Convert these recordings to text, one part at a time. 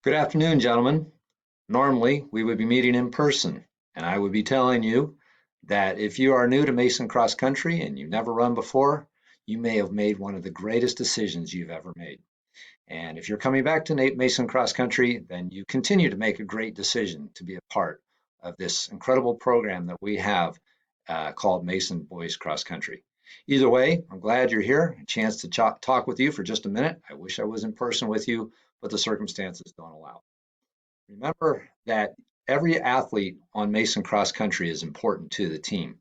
Good afternoon, gentlemen. Normally, we would be meeting in person, and I would be telling you that if you are new to Mason Cross Country and you've never run before, you may have made one of the greatest decisions you've ever made. And if you're coming back to Mason Cross Country, then you continue to make a great decision to be a part of this incredible program that we have called Mason Boys Cross Country. Either way, I'm glad you're here, a chance to talk with you for just a minute. I wish I was in person with you, but the circumstances don't allow. Remember that every athlete on Mason Cross Country is important to the team.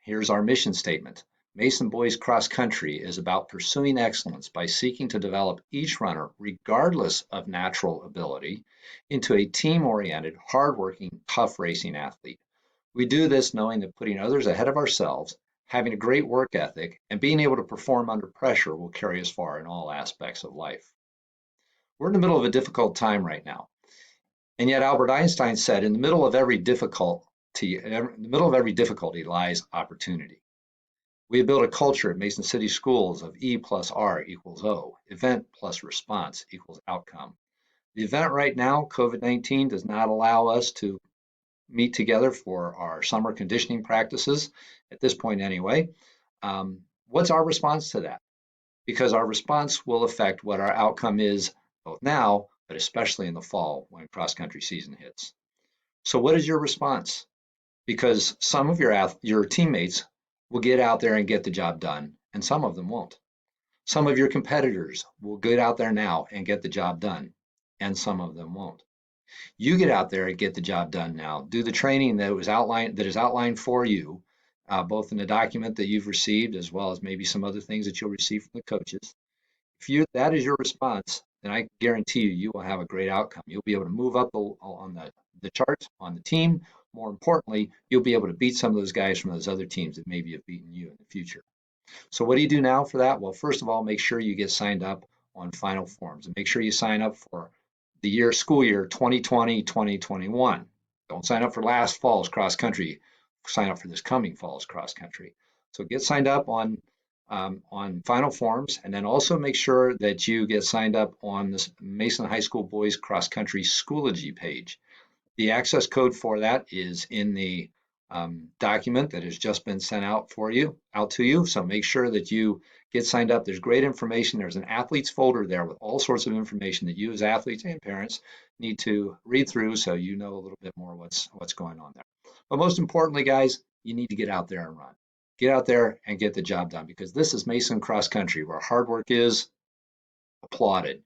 Here's our mission statement. Mason Boys Cross Country is about pursuing excellence by seeking to develop each runner, regardless of natural ability, into a team-oriented, hardworking, tough racing athlete. We do this knowing that putting others ahead of ourselves, having a great work ethic, and being able to perform under pressure will carry us far in all aspects of life. We're in the middle of a difficult time right now. And yet Albert Einstein said, in the middle of every difficulty lies opportunity. We have built a culture at Mason City Schools of E plus R equals O, event plus response equals outcome. The event right now, COVID-19, does not allow us to meet together for our summer conditioning practices, at this point anyway. What's our response to that? Because our response will affect what our outcome is both now, but especially in the fall when cross-country season hits. So what is your response? Because some of your teammates will get out there and get the job done, and some of them won't. Some of your competitors will get out there now and get the job done, and some of them won't. You get out there and get the job done now. Do the training that is outlined for you, both in the document that you've received as well as maybe some other things that you'll receive from the coaches. If that is your response, then I guarantee you will have a great outcome. You'll be able to move up on the charts on the team. More importantly, you'll be able to beat some of those guys from those other teams that maybe have beaten you in the future. So what do you do now for that? Well, first of all, make sure you get signed up on Final Forms and make sure you sign up for the school year 2020-2021. Don't sign up for last fall's cross country. Sign up for this coming fall's cross country. So get signed up on Final Forms, and then also make sure that you get signed up on this Mason High School Boys Cross Country Schoology page. The access code for that is in the document that has just been sent out to you. So make sure that you get signed up. There's great information. There's an athletes folder there with all sorts of information that you as athletes and parents need to read through so you know a little bit more what's going on there. But most importantly, guys, you need to get out there and run. Get out there and get the job done, because this is Mason Cross Country, where hard work is applauded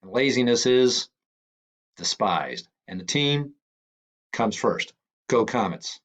and laziness is despised. And the team comes first. Go Comets.